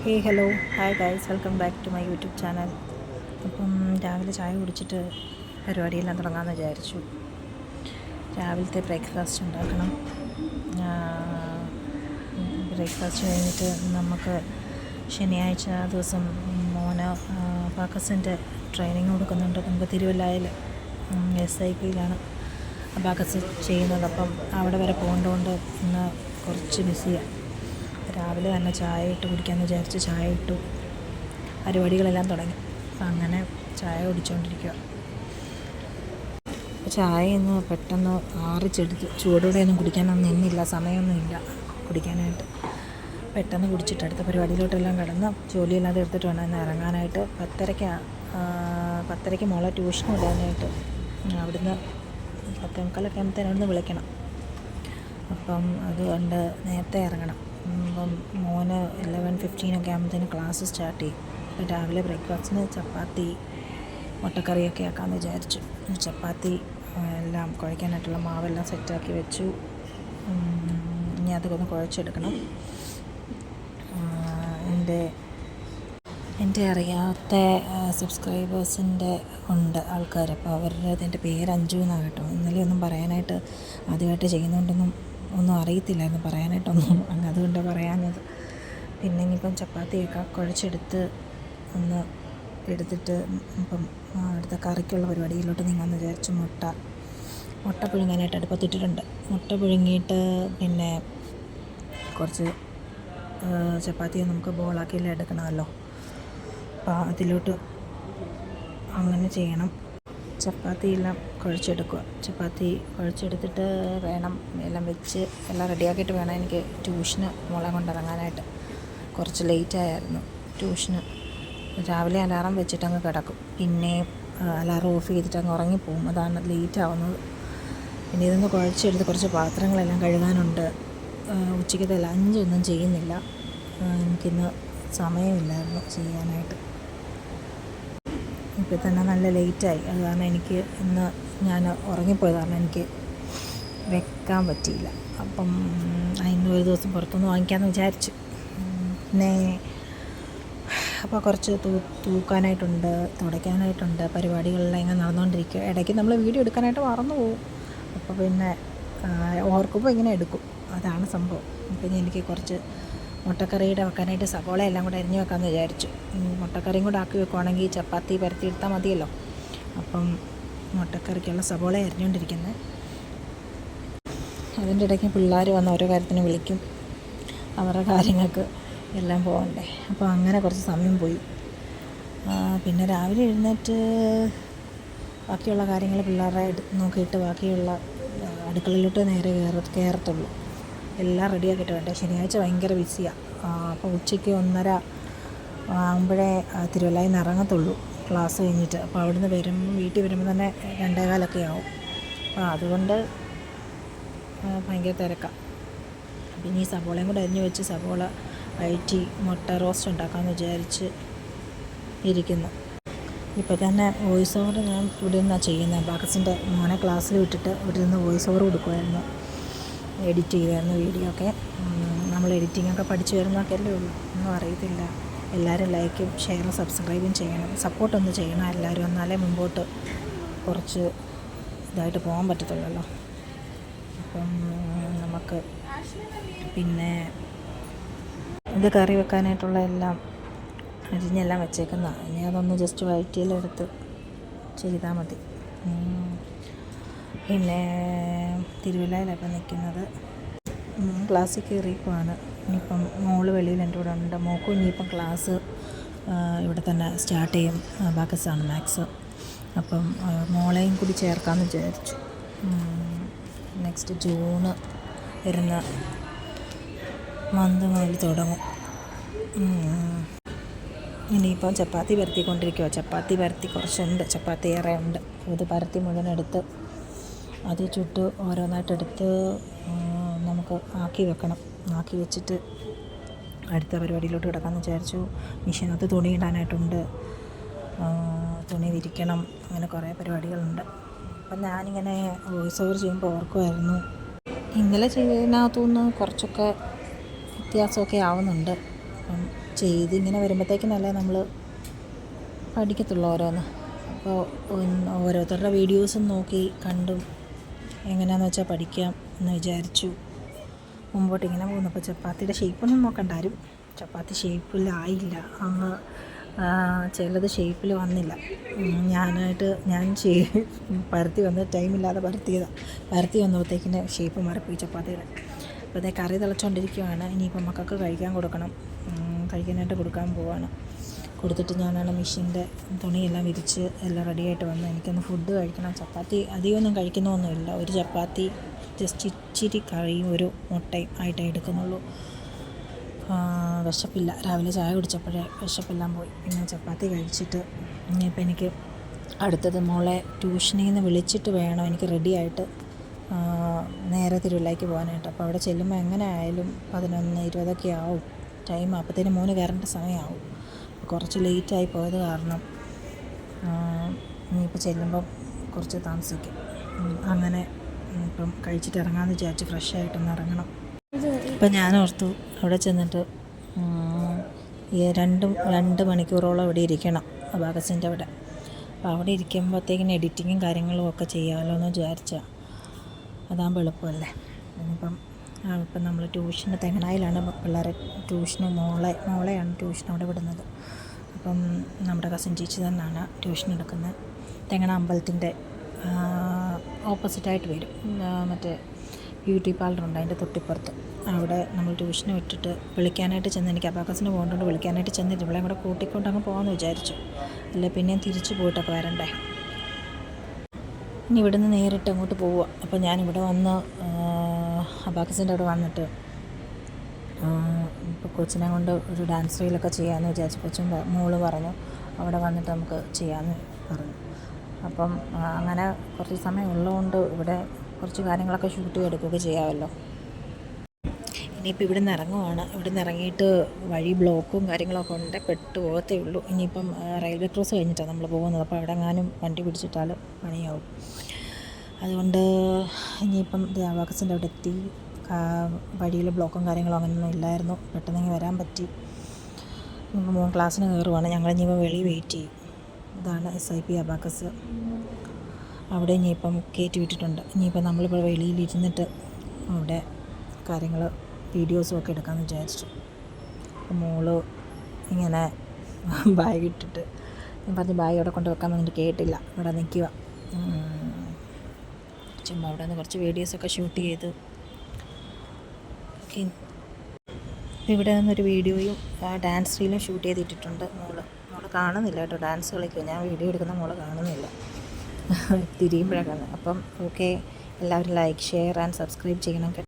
Hello hi guys, welcome back to my YouTube channel. Appam രാവിലെ ചായ കുടിച്ചിട്ട് പരിപാടിയെല്ലാം തുടങ്ങാമെന്ന് വിചാരിച്ചു. രാവിലത്തെ ബ്രേക്ക്ഫാസ്റ്റ് ഉണ്ടാക്കണം. ബ്രേക്ക്ഫാസ്റ്റ് കഴിഞ്ഞിട്ട് നമുക്ക് ശനിയാഴ്ച ദിവസം മോന് അബാക്കസിൻ്റെ ട്രെയിനിങ് കൊടുക്കുന്നുണ്ട്. നമുക്ക് തിരുവല്ലയിൽ SIPയിലാണ് അബാക്കസ് ചെയ്യുന്നത്. അപ്പം അവിടെ വരെ പോകേണ്ടതുകൊണ്ട് ഇന്ന് കുറച്ച് ബിസിയാണ്. രാവിലെ തന്നെ ചായ ഇട്ട് കുടിക്കാമെന്ന് വിചാരിച്ച് ചായ ഇട്ടു. പരിപാടികളെല്ലാം തുടങ്ങി. അപ്പം അങ്ങനെ ചായ കുടിച്ചുകൊണ്ടിരിക്കുക. ചായ ഇന്ന് പെട്ടെന്ന് ആറിച്ചെടുത്ത് ചൂടോടെയൊന്നും കുടിക്കാനൊന്നും നിന്നില്ല, സമയമൊന്നുമില്ല കുടിക്കാനായിട്ട്. പെട്ടെന്ന് കുടിച്ചിട്ട് അടുത്ത പരിപാടിയിലോട്ടെല്ലാം കിടന്ന് ജോലിയെല്ലാം തീർത്തിട്ട് വേണം ഇന്ന് ഇറങ്ങാനായിട്ട്. 10:30 മോളെ ട്യൂഷന് വിടാനായിട്ട്. അവിടുന്ന് 10:45 അവിടുന്ന് വിളിക്കണം. അപ്പം അതുകൊണ്ട് നേരത്തെ ഇറങ്ങണം. അപ്പം മോന് 11:15 ആകുമ്പോഴത്തേന് ക്ലാസ് സ്റ്റാർട്ട് ചെയ്യും. അപ്പം രാവിലെ ബ്രേക്ക്ഫാസ്റ്റിന് ചപ്പാത്തി മുട്ടക്കറിയൊക്കെ ആക്കാമെന്ന് വിചാരിച്ചു. ചപ്പാത്തി എല്ലാം കുഴയ്ക്കാനായിട്ടുള്ള മാവെല്ലാം സെറ്റാക്കി വെച്ചു. ഇനി അതൊക്കെ ഒന്ന് കുഴച്ചെടുക്കണം. എൻ്റെ അറിയാത്ത സബ്സ്ക്രൈബേഴ്സിൻ്റെ ഉണ്ട് ആൾക്കാർ. അപ്പോൾ അവരുടെ എൻ്റെ പേര് അഞ്ജു എന്നാണ് കേട്ടോ. ഇന്നലെ ഒന്നും പറയാനായിട്ട് ആദ്യമായിട്ട് ചെയ്യുന്നതുകൊണ്ടൊന്നും അറിയത്തില്ലായിരുന്നു പറയാനായിട്ടൊന്നും. അതുകൊണ്ടാണ് പറയാഞ്ഞത്. പിന്നെ ഇനിയിപ്പം ചപ്പാത്തിയൊക്കെ കുഴച്ചെടുത്ത് ഒന്ന് എടുത്തിട്ട് ഇപ്പം അടുത്ത കറിക്കുള്ള പരിപാടിയിലോട്ട് നീങ്ങാമെന്ന് വിചാരിച്ചു. മുട്ട പുഴുങ്ങാനായിട്ട് അടുപ്പത്തിട്ടിട്ടുണ്ട്. മുട്ട പുഴുങ്ങിയിട്ട് പിന്നെ കുറച്ച് ചപ്പാത്തി നമുക്ക് ബോളാക്കിയെല്ലാം എടുക്കണമല്ലോ. അപ്പോൾ അതിലോട്ട് അങ്ങനെ ചെയ്യണം. ചപ്പാത്തിയെല്ലാം കുഴച്ചെടുക്കുക. ചപ്പാത്തി കുഴച്ചെടുത്തിട്ട് വേണം എല്ലാം വെച്ച് എല്ലാം റെഡിയാക്കിയിട്ട് വേണം എനിക്ക് ട്യൂഷന് മോളെ കൊണ്ടിറങ്ങാനായിട്ട്. കുറച്ച് ലേറ്റായിരുന്നു ട്യൂഷന്. രാവിലെ അലാറം വെച്ചിട്ടങ്ങ് കിടക്കും, പിന്നെ അലാറം ഓഫ് ചെയ്തിട്ട് അങ്ങ് ഉറങ്ങിപ്പോവും. അതാണ് ലേറ്റ് ആവുന്നത്. പിന്നെ ഇതൊന്ന് കുഴച്ചെടുത്ത് കുറച്ച് പാത്രങ്ങളെല്ലാം കഴുകാനുണ്ട്. ഉച്ചയ്ക്കത്തെ ലഞ്ചൊന്നും ചെയ്യുന്നില്ല. എനിക്കിന്ന് സമയമില്ലായിരുന്നു ചെയ്യാനായിട്ട്. ഇപ്പോൾ തന്നെ നല്ല ലേറ്റായി. അത് കാരണം എനിക്ക് ഇന്ന് ഞാൻ ഉറങ്ങിപ്പോയത് കാരണം എനിക്ക് വെക്കാൻ പറ്റിയില്ല. അപ്പം അതിന് ഒരു ദിവസം പുറത്തുനിന്ന് വാങ്ങിക്കാമെന്ന് വിചാരിച്ചു. പിന്നെ അപ്പോൾ കുറച്ച് തൂക്കാനായിട്ടുണ്ട്, തുടയ്ക്കാനായിട്ടുണ്ട്. പരിപാടികളെല്ലാം ഇങ്ങനെ നടന്നുകൊണ്ടിരിക്കുക. ഇടയ്ക്ക് നമ്മൾ വീഡിയോ എടുക്കാനായിട്ട് മറന്നു പോകും. അപ്പോൾ പിന്നെ ഓർക്കുമ്പോൾ ഇങ്ങനെ എടുക്കും. അതാണ് സംഭവം. പിന്നെ എനിക്ക് കുറച്ച് മുട്ടക്കറിയുടെ വെക്കാനായിട്ട് സവോള എല്ലാം കൂടെ അരിഞ്ഞ് വെക്കാമെന്ന് വിചാരിച്ചു. മുട്ടക്കറിയും കൂടെ ആക്കി വെക്കുവാണെങ്കിൽ ചപ്പാത്തി പരത്തി എടുത്താൽ മതിയല്ലോ. അപ്പം മുട്ടക്കറിക്കുള്ള സവോള അരിഞ്ഞുകൊണ്ടിരിക്കുന്നത്. അതിൻ്റെ ഇടയ്ക്ക് പിള്ളേർ വന്ന് ഓരോ കാര്യത്തിന് വിളിക്കും. അവരുടെ കാര്യങ്ങൾക്ക് എല്ലാം പോകണ്ടേ. അപ്പോൾ അങ്ങനെ കുറച്ച് സമയം പോയി. പിന്നെ രാവിലെ എഴുന്നേറ്റ് ബാക്കിയുള്ള കാര്യങ്ങൾ പിള്ളേരെ നോക്കിയിട്ട് ബാക്കിയുള്ള അടുക്കളയിലോട്ട് നേരെ കയറത്തുള്ളൂ. എല്ലാം റെഡിയാക്കിയിട്ട് വേണ്ടേ. ശനിയാഴ്ച ഭയങ്കര ബിസിയാണ്. അപ്പോൾ ഉച്ചയ്ക്ക് 1:30 ആകുമ്പോഴേ തിരുവല്ലയിൽ നിന്ന് ഇറങ്ങത്തുള്ളൂ ക്ലാസ് കഴിഞ്ഞിട്ട്. അപ്പോൾ അവിടുന്ന് വീട്ടിൽ വരുമ്പോൾ തന്നെ 2:15 ആവും. അപ്പോൾ അതുകൊണ്ട് ഭയങ്കര തിരക്കാണ്. പിന്നെ ഈ സവോളയും കൂടെ അരിഞ്ഞ് വെച്ച് സവോള വഴറ്റി മുട്ട റോസ്റ്റ് ഉണ്ടാക്കാമെന്ന് വിചാരിച്ച് ഇരിക്കുന്നു. ഇപ്പോൾ തന്നെ വോയിസ് ഓവർ ഞാൻ ഇവിടെ നിന്നാണ് ചെയ്യുന്നത്. ബാക്കസിൻ്റെ മോനെ ക്ലാസ്സിൽ വിട്ടിട്ട് ഇവിടെ നിന്ന് വോയിസ് ഓവർ കൊടുക്കുമായിരുന്നു, എഡിറ്റ് ചെയ്യുമായിരുന്നു വീഡിയോ ഒക്കെ. നമ്മൾ എഡിറ്റിങ്ങൊക്കെ പഠിച്ചു വരുന്നതൊക്കെ അല്ലേ ഉള്ളൂ, ഒന്നും അറിയത്തില്ല. എല്ലാവരും ലൈക്കും ഷെയറും സബ്സ്ക്രൈബും ചെയ്യണം, സപ്പോർട്ടൊന്ന് ചെയ്യണം എല്ലാവരും. എന്നാലേ മുമ്പോട്ട് കുറച്ച് ഇതായിട്ട് പോകാൻ പറ്റത്തുള്ളല്ലോ. അപ്പം നമുക്ക് പിന്നെ ഇത് കറി വെക്കാനായിട്ടുള്ള എല്ലാം അരിഞ്ഞെല്ലാം വെച്ചേക്കുന്നതാണ്. ഇനി അതൊന്ന് ജസ്റ്റ് വഴറ്റിയിലെടുത്ത് ചെയ്താൽ മതി. പിന്നെ തിരുവല്ലയിലപ്പം നിൽക്കുന്നത്. ക്ലാസ്സിൽ കയറിയപ്പോഴാണ്. ഇനിയിപ്പം മോള് വെളിയിൽ എൻ്റെ കൂടെ ഉണ്ട്. മോക്കും ഇനിയിപ്പം ക്ലാസ് ഇവിടെ തന്നെ സ്റ്റാർട്ട് ചെയ്യും. ബാക്കസാണ് മാത്സ്. അപ്പം മോളെയും കൂടി ചേർക്കാമെന്ന് വിചാരിച്ചു. നെക്സ്റ്റ് ജൂണ് വരുന്ന മന്ത് മുതൽ തുടങ്ങും. ഇനിയിപ്പം ചപ്പാത്തി പരത്തിക്കൊണ്ടിരിക്കുക. ചപ്പാത്തി പരത്തി കുറച്ചുണ്ട്, ചപ്പാത്തി ഏറെ ഉണ്ട്. ഇത് പരത്തി മുഴുവനെടുത്ത് അത് ചുട്ട് ഓരോന്നായിട്ടെടുത്ത് നമുക്ക് ആക്കി വെക്കണം. ആക്കി വെച്ചിട്ട് അടുത്ത പരിപാടിയിലോട്ട് കിടക്കാമെന്ന് വിചാരിച്ചു. മെഷീനകത്ത് തുണി ഇടാനായിട്ടുണ്ട്, തുണി വിരിക്കണം, അങ്ങനെ കുറേ പരിപാടികളുണ്ട്. അപ്പം ഞാനിങ്ങനെ വോയിസ് ഓവർ ചെയ്യുമ്പോൾ ഓർക്കുമായിരുന്നു, ഇന്നലെ ചെയ്തതിനകത്തുനിന്ന് കുറച്ചൊക്കെ വ്യത്യാസമൊക്കെ ആവുന്നുണ്ട്. അപ്പം ഇങ്ങനെ വരുമ്പോഴത്തേക്കിനല്ലേ നമ്മൾ പഠിക്കത്തുള്ളൂ ഓരോന്ന്. അപ്പോൾ ഓരോരുത്തരുടെ വീഡിയോസും നോക്കി കണ്ടും എങ്ങനെയാണെന്ന് വെച്ചാൽ പഠിക്കാം എന്ന് വിചാരിച്ചു മുമ്പോട്ട് ഇങ്ങനെ പോകുന്നു. അപ്പോൾ ചപ്പാത്തിയുടെ ഷേപ്പൊന്നും നോക്കണ്ട ആരും. ചപ്പാത്തി ഷേപ്പിലായില്ല, അങ്ങ് ചിലത് ഷേപ്പിൽ വന്നില്ല. ഞാൻ പരത്തി വന്ന് ടൈമില്ലാതെ പരത്തി വന്നപ്പോഴത്തേക്കിന് ഷേപ്പ് മാറിപ്പോയി ചപ്പാത്തിയുടെ. അപ്പോൾ അതേ കറി തിളച്ചുകൊണ്ടിരിക്കുകയാണ്. ഇനിയിപ്പോൾ മക്കൾക്ക് കഴിക്കാൻ കൊടുക്കണം. കഴിക്കാനായിട്ട് കൊടുക്കാൻ പോവാണ്. കൊടുത്തിട്ട് ഞാനാണ് മെഷീൻ്റെ തുണിയെല്ലാം വിരിച്ച് എല്ലാം റെഡിയായിട്ട് വന്നു. എനിക്കൊന്ന് ഫുഡ് കഴിക്കണം. ചപ്പാത്തി അധികമൊന്നും കഴിക്കുന്നൊന്നുമില്ല. ഒരു ചപ്പാത്തി ജസ്റ്റ് ഇച്ചിരി കറിയും ഒരു മുട്ടയും ആയിട്ടേ എടുക്കുന്നുള്ളൂ. വിശപ്പില്ല. രാവിലെ ചായ കുടിച്ചപ്പോഴേ വിശപ്പെല്ലാം പോയി. പിന്നെ ചപ്പാത്തി കഴിച്ചിട്ട് ഇനിയിപ്പോൾ എനിക്ക് അടുത്തത് മോളെ ട്യൂഷനിൽ നിന്ന് വിളിച്ചിട്ട് വേണം എനിക്ക് റെഡിയായിട്ട് നേരെ തിരുവല്ലയ്ക്ക് പോകാനായിട്ട്. അപ്പോൾ അവിടെ ചെല്ലുമ്പോൾ എങ്ങനെ ആയാലും 11:20 ആവും ടൈം. അപ്പോഴത്തേന് മോന് കയറേണ്ട സമയമാവും. കുറച്ച് ലേറ്റായി പോയത് കാരണം ഇനിയിപ്പോൾ ചെല്ലുമ്പം കുറച്ച് താമസിക്കും. അങ്ങനെ ഇപ്പം കഴിച്ചിട്ട് ഇറങ്ങാമെന്ന് വിചാരിച്ച് ഫ്രഷായിട്ടൊന്ന് ഇറങ്ങണം. ഇപ്പം ഞാൻ ഓർത്തു അവിടെ ചെന്നിട്ട് ഈ 2 മണിക്കൂറോളം ഇവിടെ ഇരിക്കണം അബാക്കസിൻ്റെ അവിടെ. അപ്പോൾ അവിടെ ഇരിക്കുമ്പോഴത്തേക്കിന് എഡിറ്റിങ്ങും കാര്യങ്ങളും ഒക്കെ ചെയ്യാമല്ലോ എന്ന് വിചാരിച്ചാൽ അതാകുമ്പോൾ എളുപ്പമല്ലേ. ഇപ്പം നമ്മൾ ട്യൂഷന് തെങ്ങനായിലാണ് പിള്ളേരെ ട്യൂഷന് മോളെയാണ് ട്യൂഷൻ അവിടെ വിടുന്നത്. അപ്പം നമ്മുടെ കസിൻ ചേച്ചി തന്നെയാണ് ട്യൂഷൻ എടുക്കുന്നത്. തെങ്ങണ അമ്പലത്തിൻ്റെ ഓപ്പോസിറ്റായിട്ട് വരും. മറ്റേ ബ്യൂട്ടി പാർലറുണ്ട് അതിൻ്റെ തൊട്ടിപ്പുറത്ത്. അവിടെ നമ്മൾ ട്യൂഷന് വിട്ടിട്ട് വിളിക്കാനായിട്ട് ചെന്ന്, എനിക്ക് അബാക്കസിന് പോകേണ്ടതുകൊണ്ട് വിളിക്കാനായിട്ട് ചെന്നിട്ട് ഇവളെ കൂടെ കൂട്ടിക്കൊണ്ട് അങ്ങ് പോകാമെന്ന് വിചാരിച്ചു. അല്ല പിന്നെയും തിരിച്ച് പോയിട്ടൊക്കെ വരണ്ടേ. ഇനി ഇവിടുന്ന് നേരിട്ട് അങ്ങോട്ട് പോവുക. അപ്പോൾ ഞാനിവിടെ വന്ന് അബാക്കസിൻ്റെ അവിടെ വന്നിട്ട് ഇപ്പോൾ കൊച്ചിനെ കൊണ്ട് ഒരു ഡാൻസ് റീലൊക്കെ ചെയ്യാമെന്ന് വിചാരിച്ചു. മോള് പറഞ്ഞു അവിടെ വന്നിട്ട് നമുക്ക് ചെയ്യാമെന്ന് പറഞ്ഞു. അപ്പം അങ്ങനെ കുറച്ച് സമയം ഉള്ളതുകൊണ്ട് ഇവിടെ കുറച്ച് കാര്യങ്ങളൊക്കെ ഷൂട്ട് ചെയ്തെടുക്കുകയൊക്കെ ചെയ്യാമല്ലോ. ഇനിയിപ്പോൾ ഇവിടെ നിന്ന് ഇറങ്ങുവാണ്. ഇവിടെ നിന്ന് ഇറങ്ങിയിട്ട് വഴി ബ്ലോക്കും കാര്യങ്ങളൊക്കെ ഉണ്ട്, പെട്ടു പോകത്തേ ഉള്ളൂ. ഇനിയിപ്പം റെയിൽവേ ക്രോസ് കഴിഞ്ഞിട്ടാണ് നമ്മൾ പോകുന്നത്. അപ്പോൾ അവിടെ എങ്ങാനും വണ്ടി പിടിച്ചിട്ടാൽ പണിയാവും. അതുകൊണ്ട് ഇനിയിപ്പം അബാക്കസിൻ്റെ അവിടെ എത്തി. വഴിയിൽ ബ്ലോക്കും കാര്യങ്ങളും അങ്ങനെയൊന്നും ഇല്ലായിരുന്നു. പെട്ടെന്ന് വരാൻ പറ്റി. ഇനിയിപ്പോൾ മോൻ ക്ലാസ്സിന് കയറുവാണ്. ഞങ്ങൾ ഇനിയിപ്പോൾ വെളിയിൽ വെയിറ്റ് ചെയ്യും. ഇതാണ് SIP അബാക്കസ്. അവിടെ ഇനിയിപ്പം കയറ്റി വിട്ടിട്ടുണ്ട്. ഇനിയിപ്പോൾ നമ്മളിപ്പോൾ വെളിയിലിരുന്നിട്ട് അവിടെ കാര്യങ്ങൾ വീഡിയോസും ഒക്കെ എടുക്കാമെന്ന് വിചാരിച്ചു. അപ്പോൾ മോള് ഇങ്ങനെ ബാഗ് ഇട്ടിട്ട് ഞാൻ പറഞ്ഞ് ബാഗ് അവിടെ കൊണ്ട് വെക്കാൻ വേണ്ടി കേട്ടില്ല. അവിടെ നിൽക്കുക. ചുമ്മാ അവിടെ നിന്ന് കുറച്ച് വീഡിയോസൊക്കെ ഷൂട്ട് ചെയ്ത് ഇവിടെ നിന്നൊരു വീഡിയോയും ഡാൻസ് റീലും ഷൂട്ട് ചെയ്തിട്ടിട്ടുണ്ട്. മോള് കാണുന്നില്ല കേട്ടോ, ഡാൻസ് കളിക്കുക. ഞാൻ വീഡിയോ എടുക്കുന്ന മോള് കാണുന്നില്ല, തിരിയുമ്പോഴാണ്. അപ്പം ഓക്കെ, എല്ലാവരും ലൈക്ക്, ഷെയർ ആൻഡ് സബ്സ്ക്രൈബ് ചെയ്യണം കേട്ടോ.